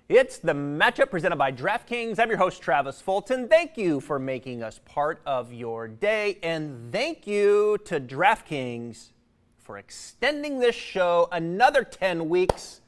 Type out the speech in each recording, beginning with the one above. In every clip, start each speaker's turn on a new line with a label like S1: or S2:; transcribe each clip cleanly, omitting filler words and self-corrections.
S1: It's the matchup presented by Draftkings. I'm your host, Travis Fulton. Thank you for making us part of your day, and thank you to Draftkings for extending this show another 10 weeks.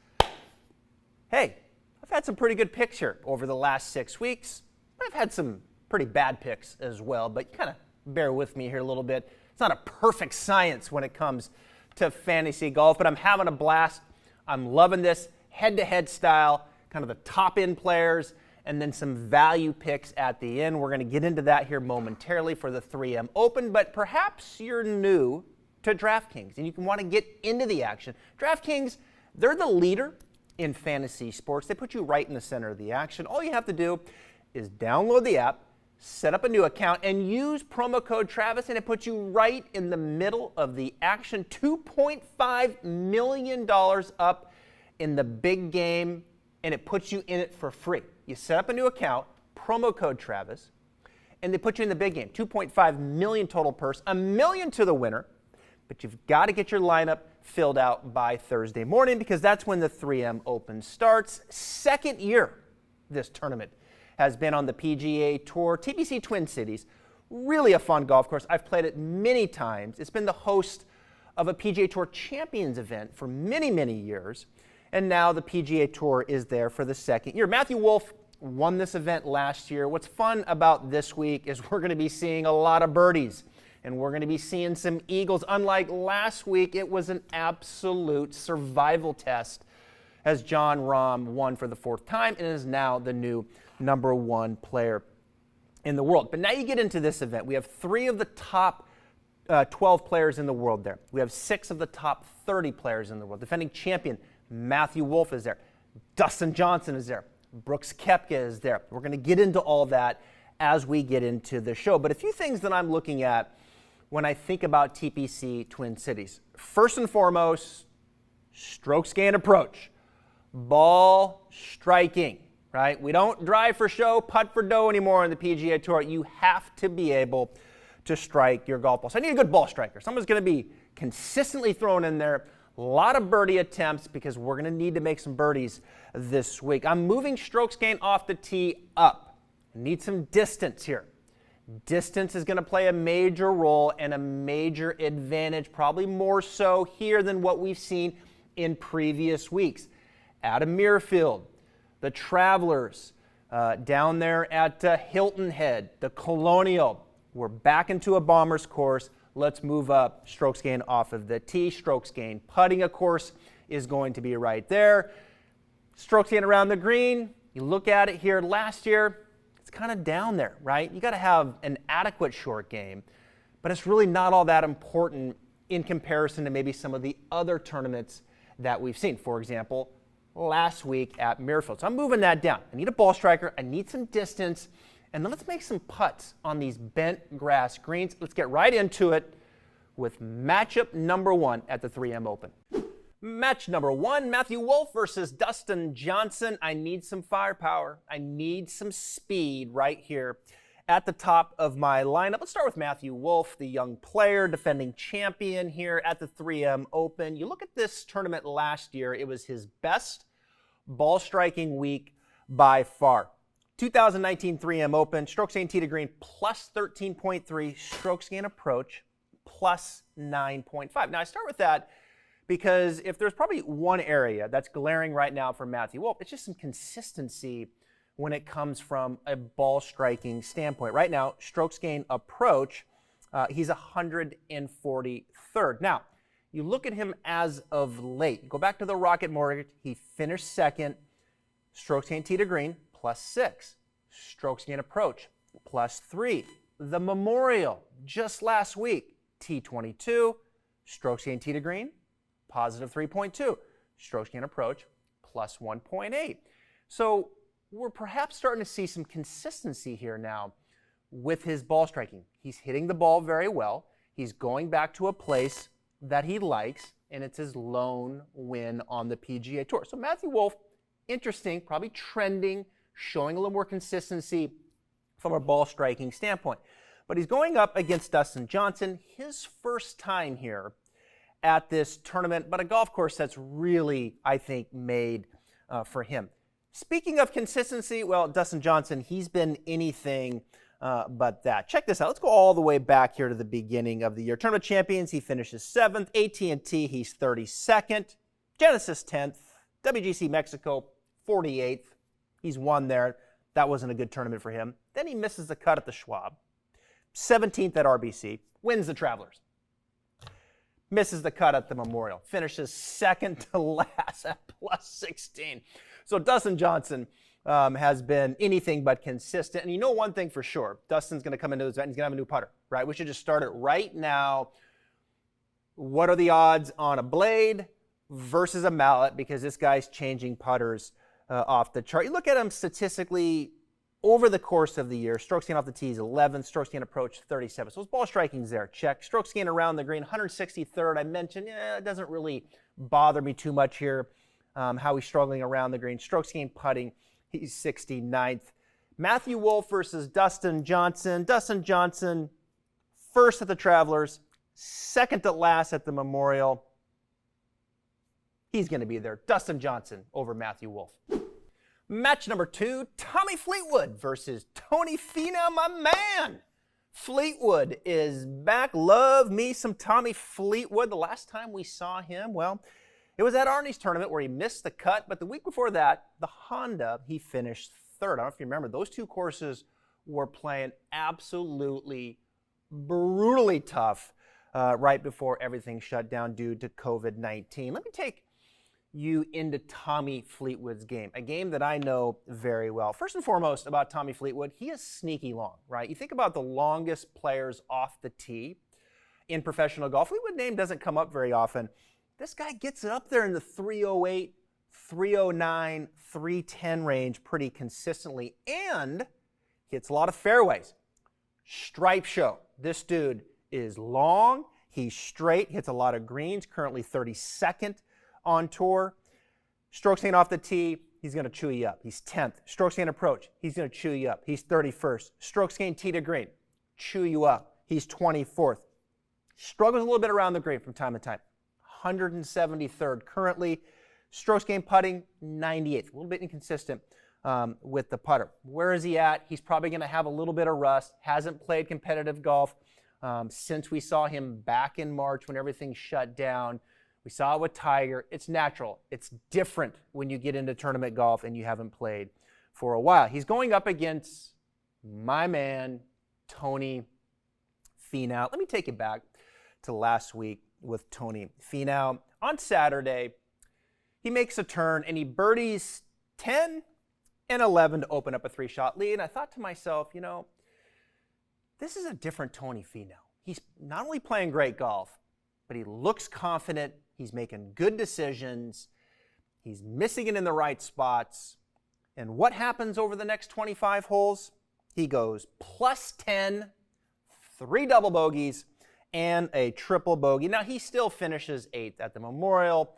S1: Hey, I've had some pretty good picks here over the last 6 weeks. I've had some pretty bad picks as well, but you kind of bear with me here a little bit. It's not a perfect science when it comes to fantasy golf, but I'm having a blast. I'm loving this head-to-head style, kind of the top-end players, and then some value picks at the end. We're going to get into that here momentarily for the 3M Open, but perhaps you're new to DraftKings and you can want to get into the action. DraftKings, they're the leader in fantasy sports. They put you right in the center of the action. All you have to do is download the app, set up a new account, and use promo code Travis, and it puts you right in the middle of the action. $2.5 million up in the big game, and it puts you in it for free. You set up a new account, promo code Travis, and they put you in the big game. $2.5 million total purse, $1 million to the winner, but you've got to get your lineup filled out by Thursday morning because that's when the 3M Open starts. Second year this tournament has been on the PGA Tour, TPC Twin Cities. Really a fun golf course. I've played it many times. It's been the host of a PGA Tour Champions event for many, many years. And now the PGA Tour is there for the second year. Matthew Wolff won this event last year. What's fun about this week is we're going to be seeing a lot of birdies. And we're going to be seeing some eagles. Unlike last week, it was an absolute survival test as Jon Rahm won for the fourth time and is now the new number one player in the world. But now you get into this event. We have 3 of the top 12 players in the world there. We have 6 of the top 30 players in the world. Defending champion Matthew Wolff is there. Dustin Johnson is there. Brooks Koepka is there. We're going to get into all that as we get into the show. But a few things that I'm looking at when I think about TPC Twin Cities. First and foremost, strokes gained approach. Ball striking, right? We don't drive for show, putt for dough anymore on the PGA Tour. You have to be able to strike your golf ball. So I need a good ball striker. Someone's going to be consistently thrown in there. A lot of birdie attempts because we're going to need to make some birdies this week. I'm moving strokes gained off the tee up. Need some distance here. Distance is going to play a major role and a major advantage, probably more so here than what we've seen in previous weeks. Adam Muirfield, the Travelers down there at Hilton Head, the Colonial. We're back into a bomber's course. Let's move up strokes gained off of the tee. Strokes gained putting, of course, is going to be right there. Strokes gained around the green. You look at it here last year, it's kind of down there, right? You got to have an adequate short game, but it's really not all that important in comparison to maybe some of the other tournaments that we've seen. For example, last week at Muirfield. So I'm moving that down. I need a ball striker. I need some distance. And then let's make some putts on these bent grass greens. Let's get right into it with matchup number 1 at the 3M Open. Match number 1, Matthew Wolff versus Dustin Johnson. I need some firepower. I need some speed right here at the top of my lineup. Let's start with Matthew Wolff, the young player, defending champion here at the 3M Open. You look at this tournament last year, it was his best ball striking week by far. 2019 3M Open, strokes gained tee to green plus 13.3, strokes gained approach plus 9.5. Now I start with that because if there's probably one area that's glaring right now for Matthew Wolff, it's just some consistency when it comes from a ball striking standpoint. Right now, strokes gained approach, he's 143rd. Now, you look at him as of late. Go back to the Rocket Mortgage. He finished second. Strokes gained tee to green, plus 6. Strokes gained approach, plus 3. The Memorial, just last week, T22. Strokes gained tee to green, positive 3.2. Strokes gained approach, plus 1.8. So we're perhaps starting to see some consistency here now with his ball striking. He's hitting the ball very well. He's going back to a place that he likes, and it's his lone win on the PGA Tour. So Matthew Wolff, interesting, probably trending, showing a little more consistency from a ball striking standpoint. But he's going up against Dustin Johnson, his first time here at this tournament, but a golf course that's really, I think, made for him. Speaking of consistency, well, Dustin Johnson, he's been anything but that. Check this out. Let's go all the way back here to the beginning of the year. Tournament champions, he finishes 7th. AT&T, he's 32nd. Genesis, 10th. WGC Mexico, 48th. He's won there. That wasn't a good tournament for him. Then he misses the cut at the Schwab. 17th at RBC. Wins the Travelers. Misses the cut at the Memorial. Finishes second to last at plus 16. So Dustin Johnson has been anything but consistent. And you know one thing for sure. Dustin's going to come into this event and he's going to have a new putter, right? We should just start it right now. What are the odds on a blade versus a mallet? Because this guy's changing putters off the chart. You look at him statistically over the course of the year. Strokes gained off the tee is 11. Strokes gained approach 37. So his ball striking's there. Check. Strokes gained around the green 163rd. I mentioned, it doesn't really bother me too much here how he's struggling around the green. Strokes gained putting, he's 69th. Matthew Wolff versus Dustin Johnson. Dustin Johnson, first at the Travelers, second to last at the Memorial. He's going to be there. Dustin Johnson over Matthew Wolff. Match number 2, Tommy Fleetwood versus Tony Fina, my man. Fleetwood is back. Love me some Tommy Fleetwood. The last time we saw him, well, it was at Arnie's tournament where he missed the cut. But the week before that, the Honda, he finished 3rd. I don't know if you remember. Those two courses were playing absolutely brutally tough right before everything shut down due to COVID-19. Let me take you into Tommy Fleetwood's game, a game that I know very well. First and foremost about Tommy Fleetwood, he is sneaky long, right? You think about the longest players off the tee in professional golf. Fleetwood's name doesn't come up very often. This guy gets it up there in the 308, 309, 310 range pretty consistently and hits a lot of fairways. Stripe show. This dude is long, he's straight, hits a lot of greens, currently 32nd on tour. Strokes gained off the tee, he's going to chew you up. He's 10th. Strokes gained approach, he's going to chew you up. He's 31st. Strokes gained tee to green, chew you up. He's 24th. Struggles a little bit around the green from time to time. 173rd currently. Strokes gained putting, 98th. A little bit inconsistent with the putter. Where is he at? He's probably going to have a little bit of rust. Hasn't played competitive golf since we saw him back in March when everything shut down. We saw it with Tiger. It's natural. It's different when you get into tournament golf and you haven't played for a while. He's going up against my man, Tony Fina. Let me take it back to last week with Tony Fina. On Saturday, he makes a turn and he birdies 10 and 11 to open up a 3-shot lead. And I thought to myself, this is a different Tony Fina. He's not only playing great golf, but he looks confident. He's making good decisions. He's missing it in the right spots. And what happens over the next 25 holes? He goes plus 10, 3 double bogeys, and a triple bogey. Now, he still finishes 8th at the Memorial.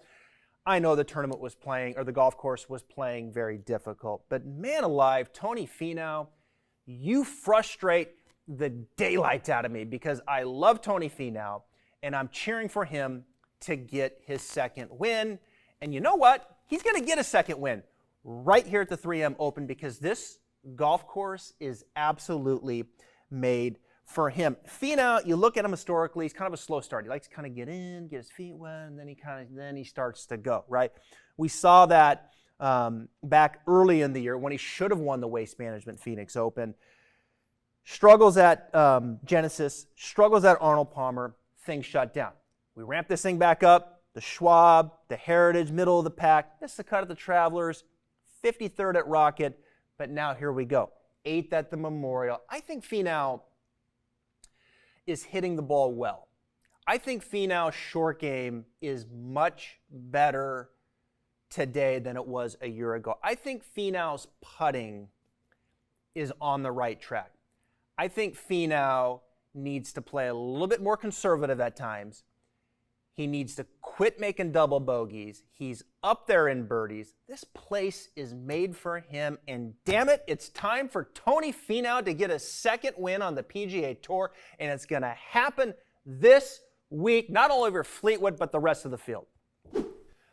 S1: I know the tournament was playing, or the golf course was playing very difficult. But man alive, Tony Fina, you frustrate the daylights out of me because I love Tony Fina, and I'm cheering for him to get his second win. And you know what? He's going to get a second win right here at the 3M Open because this golf course is absolutely made for him. Fina, you look at him historically, he's kind of a slow start. He likes to kind of get in, get his feet wet, and then he starts to go, right? We saw that back early in the year when he should have won the Waste Management Phoenix Open. Struggles at Genesis, struggles at Arnold Palmer, things shut down. We ramped this thing back up. The Schwab, the Heritage, middle of the pack. Missed the cut at the Travelers, 53rd at Rocket, but now here we go. 8th at the Memorial. I think Finau is hitting the ball well. I think Finau's short game is much better today than it was a year ago. I think Finau's putting is on the right track. I think Finau needs to play a little bit more conservative at times. He needs to quit making double bogeys. He's up there in birdies. This place is made for him. And damn it, it's time for Tony Finau to get a second win on the PGA Tour. And it's going to happen this week, not only over Fleetwood, but the rest of the field.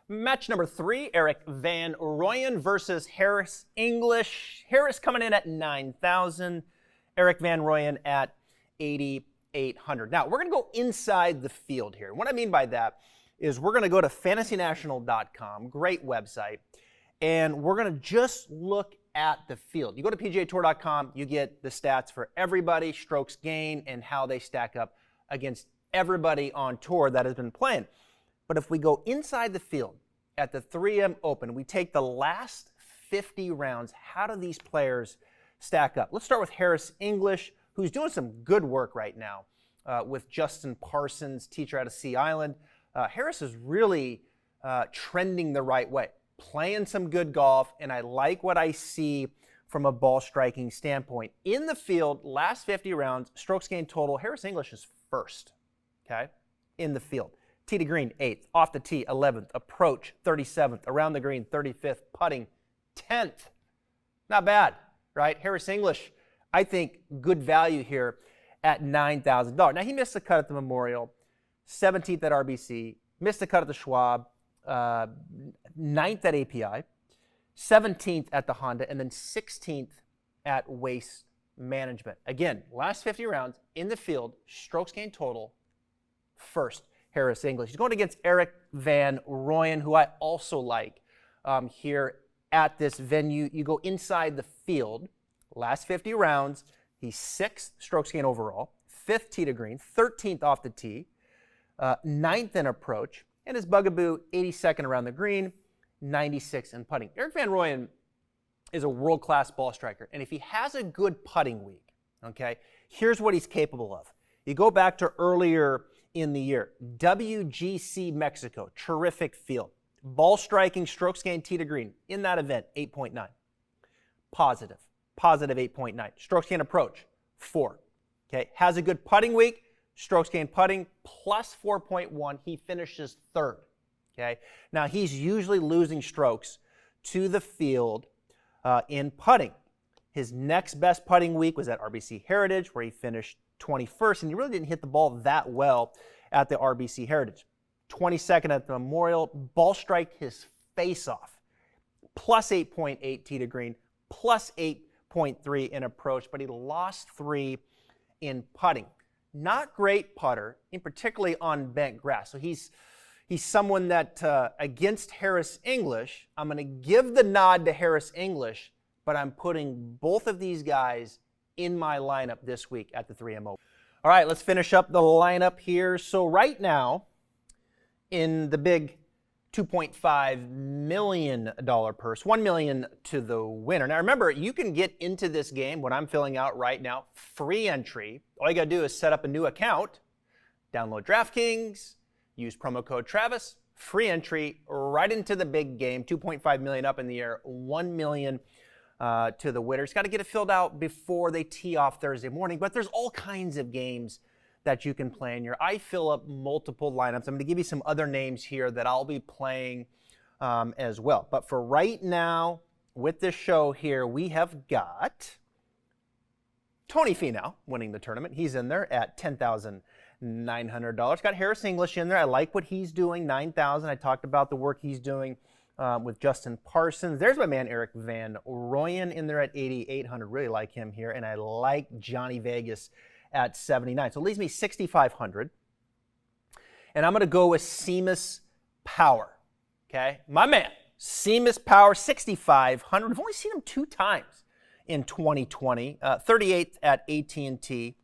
S1: Match number 3, Erik van Rooyen versus Harris English. Harris coming in at 9,000. Erik van Rooyen at 8,800. Now, we're going to go inside the field here. What I mean by that is we're going to go to fantasynational.com, great website, and we're going to just look at the field. You go to PGAtour.com, you get the stats for everybody, strokes gained, and how they stack up against everybody on tour that has been playing. But if we go inside the field at the 3M Open, we take the last 50 rounds, how do these players stack up? Let's start with Harris English, who's doing some good work right now with Justin Parsons, teacher out of Sea Island. Harris is really trending the right way, playing some good golf, and I like what I see from a ball striking standpoint. In the field, last 50 rounds, strokes gained total, Harris English is first, okay, in the field. Tee to green, 8th. Off the tee, 11th. Approach, 37th. Around the green, 35th. Putting, 10th. Not bad, right? Harris English, I think, good value here at $9,000. Now, he missed the cut at the Memorial, 17th at RBC, missed the cut at the Schwab, 9th at API, 17th at the Honda, and then 16th at Waste Management. Again, last 50 rounds in the field, strokes gained total, first. Harris English. He's going against Erik van Rooyen, who I also like here at this venue. You go inside the field, last 50 rounds, he's 6th strokes gained overall, 5th tee to green, 13th off the tee, 9th in approach, and his bugaboo, 82nd around the green, 96th in putting. Erik van Rooyen is a world-class ball striker, and if he has a good putting week, okay, here's what he's capable of. You go back to earlier in the year, WGC Mexico, terrific field. Ball striking, strokes gained, tee to green. In that event, 8.9. Positive 8.9. Strokes gained approach, 4. Okay, has a good putting week, strokes gained putting, plus 4.1. He finishes 3rd. Okay, now he's usually losing strokes to the field in putting. His next best putting week was at RBC Heritage, where he finished 21st, and he really didn't hit the ball that well at the RBC Heritage. 22nd at the Memorial, ball strike his face off. Plus 8.8 tee to green, plus 8.3 in approach, but he lost 3 in putting. Not great putter, in particularly on bent grass. So he's someone that against Harris English, I'm going to give the nod to Harris English, but I'm putting both of these guys in my lineup this week at the 3M Open. All right, let's finish up the lineup here. So right now, in the big $2.5 million purse, $1 million to the winner. Now remember, you can get into this game, what I'm filling out right now, free entry. All you gotta do is set up a new account, download Draftkings, use promo code Travis, free entry right into the big game, 2.5 million up in the air, 1 million to the winner. It's got to get it filled out before they tee off Thursday morning, but there's all kinds of games that you can play in here. I fill up multiple lineups. I'm going to give you some other names here that I'll be playing as well. But for right now, with this show here, we have got Tony Fina winning the tournament. He's in there at $10,900. Got Harris English in there. I like what he's doing, $9,000. I talked about the work he's doing with Justin Parsons. There's my man Erik van Rooyen in there at $8,800. Really like him here. And I like Johnny Vegas at $79. So it leaves me $6,500. And I'm going to go with Seamus Power. Okay? My man, Seamus Power, $6,500. We've only seen him 2 times in 2020. 38th at AT&T.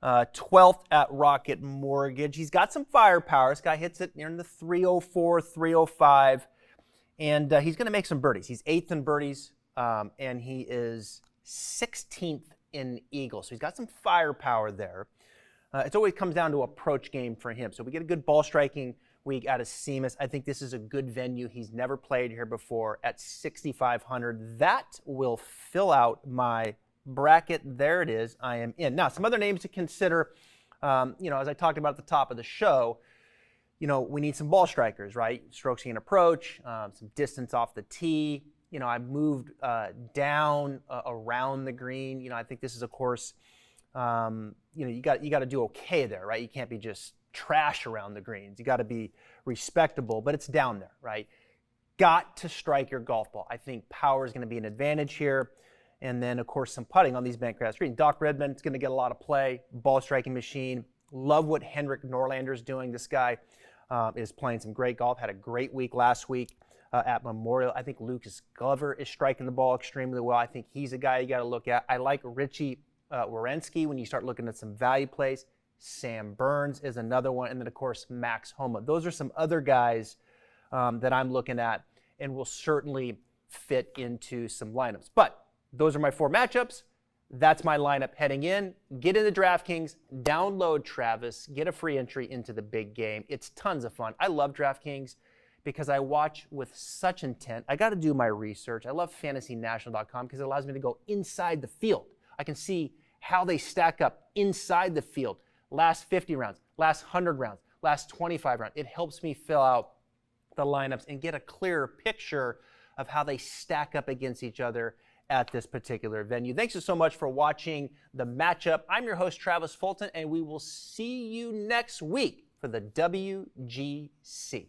S1: 12th at Rocket Mortgage. He's got some firepower. This guy hits it near the 304, 305. And he's going to make some birdies. He's 8th in birdies, and he is 16th in eagles. So he's got some firepower there. It always comes down to approach game for him. So we get a good ball striking week out of Seamus. I think this is a good venue. He's never played here before at $6,500. That will fill out my bracket. There it is. I am in. Now, some other names to consider. As I talked about at the top of the show, we need some ball strikers, right? Strokes gained approach, some distance off the tee. I moved down around the green. I think this is a course, you got to do okay there, right? You can't be just trash around the greens. You got to be respectable, but it's down there, right? Got to strike your golf ball. I think power is going to be an advantage here. And then, of course, some putting on these bentgrass greens. Doc Redman's going to get a lot of play. Ball striking machine. Love what Henrik Norlander's doing. This guy is playing some great golf. Had a great week last week at Memorial. I think Lucas Glover is striking the ball extremely well. I think he's a guy you got to look at. I like Richie Werenski when you start looking at some value plays. Sam Burns is another one. And then, of course, Max Homa. Those are some other guys that I'm looking at and will certainly fit into some lineups. But those are my 4 matchups. That's my lineup heading in. Get into DraftKings, download Travis, get a free entry into the big game. It's tons of fun. I love DraftKings because I watch with such intent. I got to do my research. I love fantasynational.com because it allows me to go inside the field. I can see how they stack up inside the field. Last 50 rounds, last 100 rounds, last 25 rounds. It helps me fill out the lineups and get a clearer picture of how they stack up against each other at this particular venue. Thanks so much for watching the matchup. I'm your host, Travis Fulton, and we will see you next week for the WGC.